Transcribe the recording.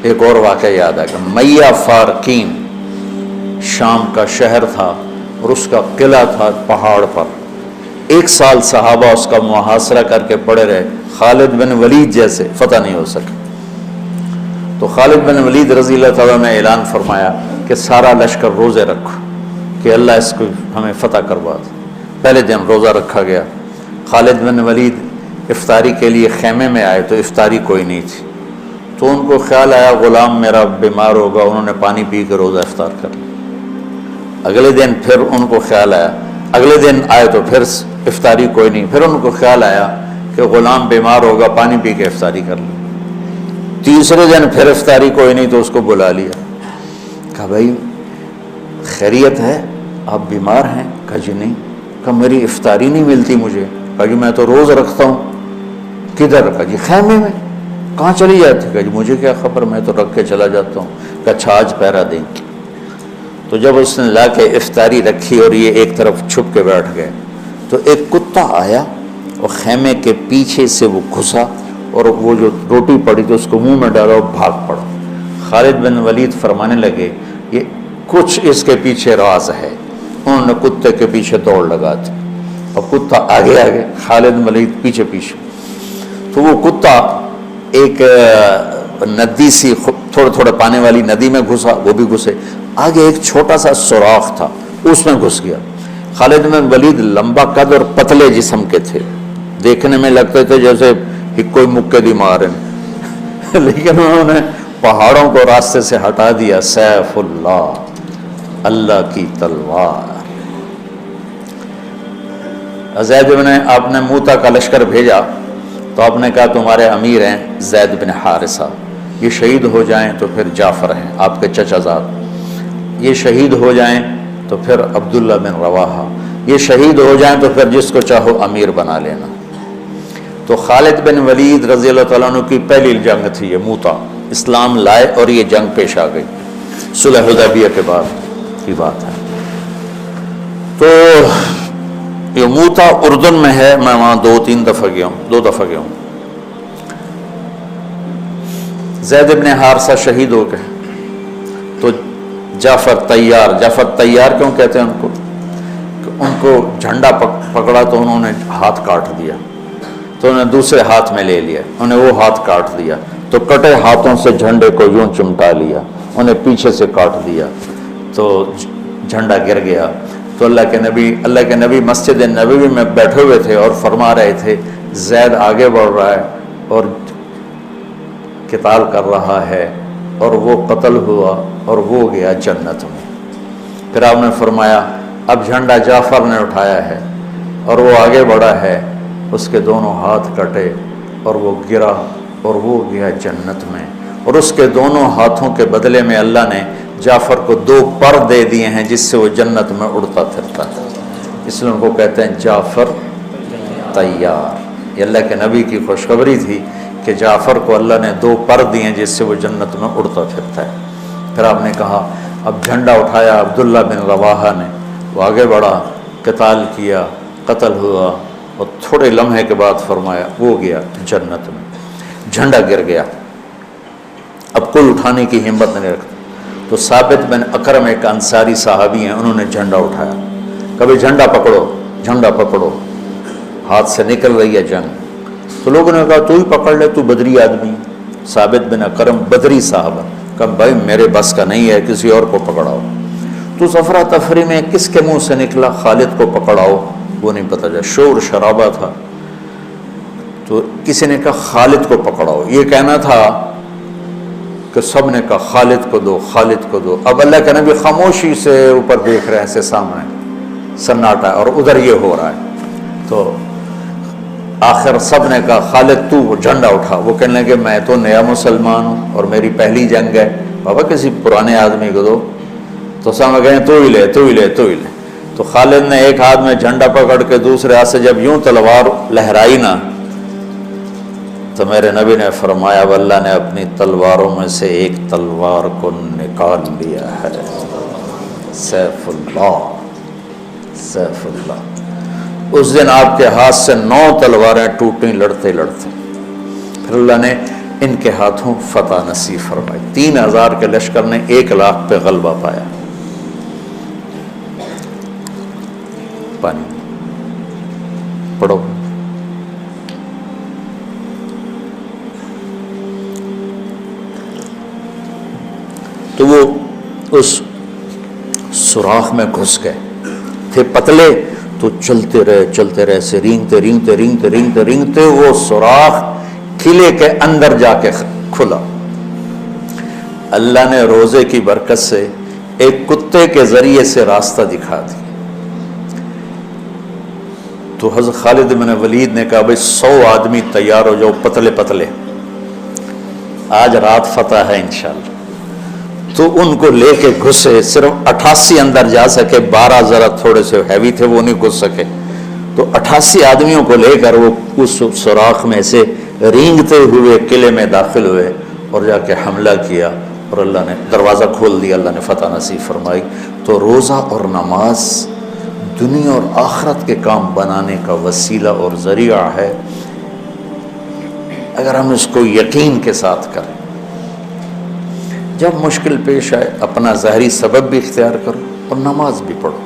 ایک اور واقعہ یاد آ گیا. میہ فارقین شام کا شہر تھا اور اس کا قلعہ تھا پہاڑ پر. 1 سال صحابہ اس کا محاصرہ کر کے پڑے رہے. خالد بن ولید جیسے فتح نہیں ہو سکے. تو خالد بن ولید رضی اللہ تعالیٰ نے اعلان فرمایا کہ سارا لشکر روزے رکھو کہ اللہ اس کو ہمیں فتح کروا دے. پہلے دن روزہ رکھا گیا. خالد بن ولید افطاری کے لیے خیمے میں آئے تو افطاری کوئی نہیں تھی. تو ان کو خیال آیا غلام میرا بیمار ہوگا, انہوں نے پانی پی کے روزہ افطار کر لیا. اگلے دن پھر ان کو خیال آیا, اگلے دن آئے تو پھر افطاری کوئی نہیں. پھر ان کو خیال آیا کہ غلام بیمار ہوگا, پانی پی کے افطاری کر لی. تیسرے دن پھر افطاری کوئی نہیں تو اس کو بلا لیا. کہا بھائی خیریت ہے, آپ بیمار ہیں؟ کہا جی نہیں. کہا میری افطاری نہیں ملتی مجھے. کہا جی میں تو روز رکھتا ہوں. کدھر؟ کہا جی خیمے میں. کہاں چلی جاتی؟ کہا جی مجھے کیا خبر, میں تو رکھ کے چلا جاتا ہوں. کہا اچھا آج پہرا دیں. تو جب اس نے لا کے افطاری رکھی اور یہ ایک طرف چھپ کے بیٹھ گئے تو ایک کتا آیا اور خیمے کے پیچھے سے وہ گھسا اور وہ جو روٹی پڑی تو اس کو منہ میں ڈالا اور بھاگ پڑا. خالد بن ولید فرمانے لگے یہ کچھ اس کے پیچھے راز ہے. انہوں نے کتے کے پیچھے دوڑ لگا دی اور کتا آگے آگے, خالد بن ولید پیچھے پیچھے. تو وہ کتا ایک ندی سی تھوڑے تھوڑے پانی والی ندی میں گھسا, وہ بھی گھسے. آگے ایک چھوٹا سا سوراخ تھا, اس میں گھس گیا. خالد بن ولید لمبا قد اور پتلے جسم کے تھے, دیکھنے میں لگتے تھے جیسے کوئی مکے دی مار ہیں, لیکن انہوں نے پہاڑوں کو راستے سے ہٹا دیا. سیف اللہ, اللہ کی تلوار. زید بن, آپ نے موتا کا لشکر بھیجا تو آپ نے کہا تمہارے امیر ہیں زید بن حارثہ, یہ شہید ہو جائیں تو پھر جعفر ہیں آپ کے چچا زاد, یہ شہید ہو جائیں تو پھر عبداللہ بن رواحہ, یہ شہید ہو جائیں تو پھر جس کو چاہو امیر بنا لینا. تو خالد بن ولید رضی اللہ تعالیٰ عنہ کی پہلی جنگ تھی یہ موتا. اسلام لائے اور یہ جنگ پیش آ گئی, صلح حدیبیہ کے بعد کی بات ہے. تو یہ موتا اردن میں ہے, میں وہاں 2 دفعہ گیا ہوں. زید بن حارثہ شہید ہو گئے تو جعفر تیار کیوں کہتے ہیں ان کو؟ کہ ان کو جھنڈا پکڑا تو انہوں نے ہاتھ کاٹ دیا, تو انہیں دوسرے ہاتھ میں لے لیا, انہیں وہ ہاتھ کاٹ دیا, تو کٹے ہاتھوں سے جھنڈے کو یوں چمٹا لیا, انہیں پیچھے سے کاٹ دیا تو جھنڈا گر گیا. تو اللہ کے نبی مسجد نبوی میں بیٹھے ہوئے تھے اور فرما رہے تھے زید آگے بڑھ رہا ہے اور قتال کر رہا ہے اور وہ قتل ہوا اور وہ گیا جنت میں. پھر آپ نے فرمایا اب جھنڈا جعفر نے اٹھایا ہے اور وہ آگے بڑھا ہے, اس کے دونوں ہاتھ کٹے اور وہ گرا اور وہ گیا جنت میں. اور اس کے دونوں ہاتھوں کے بدلے میں اللہ نے جعفر کو 2 پر دے دیے ہیں جس سے وہ جنت میں اڑتا پھرتا تھا. اس لیے ان کو کہتے ہیں جعفر تیار. یہ اللہ کے نبی کی خوشخبری تھی کہ جعفر کو اللہ نے 2 پر دیے ہیں جس سے وہ جنت میں اڑتا پھرتا ہے. پھر آپ نے کہا اب جھنڈا اٹھایا عبداللہ بن رواحہ نے, وہ آگے بڑھا, قتال کیا, قتل ہوا اور تھوڑے لمحے کے بعد فرمایا وہ گیا جنت میں. جھنڈا گر گیا, اب کوئی اٹھانے کی ہمت نہیں رکھتا. تو ثابت بن اکرم ایک انصاری صحابی ہیں, انہوں نے جھنڈا اٹھایا. کبھی جھنڈا پکڑو, ہاتھ سے نکل رہی ہے جنگ. تو لوگوں نے کہا تو ہی پکڑ لے, تو بدری آدمی. ثابت بن اکرم بدری صحابہ, کہا بھائی میرے بس کا نہیں ہے, کسی اور کو پکڑاؤ. تو افرا تفری میں کس کے منہ سے نکلا خالد کو پکڑاؤ, وہ نہیں پتہ چلا, شور شرابہ تھا. تو کسی نے کہا خالد کو پکڑاؤ, یہ کہنا تھا کہ سب نے کہا خالد کو دو. اب اللہ کے نبی خاموشی سے اوپر دیکھ رہے ہیں, سے سامنے سناٹا اور ادھر یہ ہو رہا ہے. تو آخر سب نے کہا خالد تو جھنڈا اٹھا. وہ کہنے لگے میں تو نیا مسلمان ہوں اور میری پہلی جنگ ہے, بابا کسی پرانے آدمی کو دو. تو سب کہیں تو ہی لے. تو خالد نے ایک ہاتھ میں جھنڈا پکڑ کے دوسرے ہاتھ سے جب یوں تلوار لہرائی نا, تو میرے نبی نے فرمایا اللہ نے اپنی تلواروں میں سے ایک تلوار کو نکال لیا ہے. سیف اللہ. اس دن آپ کے ہاتھ سے 9 تلواریں ٹوٹیں لڑتے. پھر اللہ نے ان کے ہاتھوں فتح نصیب فرمائی۔ 3000 کے لشکر نے 1 لاکھ پہ غلبہ پایا۔ پانی پڑھو۔ تو وہ اس سوراخ میں گھس گئے تھے، پتلے تو چلتے رہے سے رینگتے وہ سوراخ قلعے کے اندر جا کے کھلا۔ اللہ نے روزے کی برکت سے ایک کتے کے ذریعے سے راستہ دکھا دیا۔ تو حضرت خالد بن ولید نے کہا بھائی 100 آدمی تیار ہو جاؤ، پتلے پتلے، آج رات فتح ہے انشاءاللہ۔ تو ان کو لے کے گھسے، صرف 88 اندر جا سکے، 12 ذرا تھوڑے سے ہیوی تھے وہ نہیں گھس سکے، تو 88 آدمیوں کو لے کر وہ اس سوراخ میں سے رینگتے ہوئے قلعے میں داخل ہوئے اور جا کے حملہ کیا، اور اللہ نے دروازہ کھول دیا، اللہ نے فتح نصیب فرمائی۔ تو روزہ اور نماز دنیا اور آخرت کے کام بنانے کا وسیلہ اور ذریعہ ہے، اگر ہم اس کو یقین کے ساتھ کریں۔ جب مشکل پیش آئے اپنا ظاہری سبب بھی اختیار کرو اور نماز بھی پڑھو۔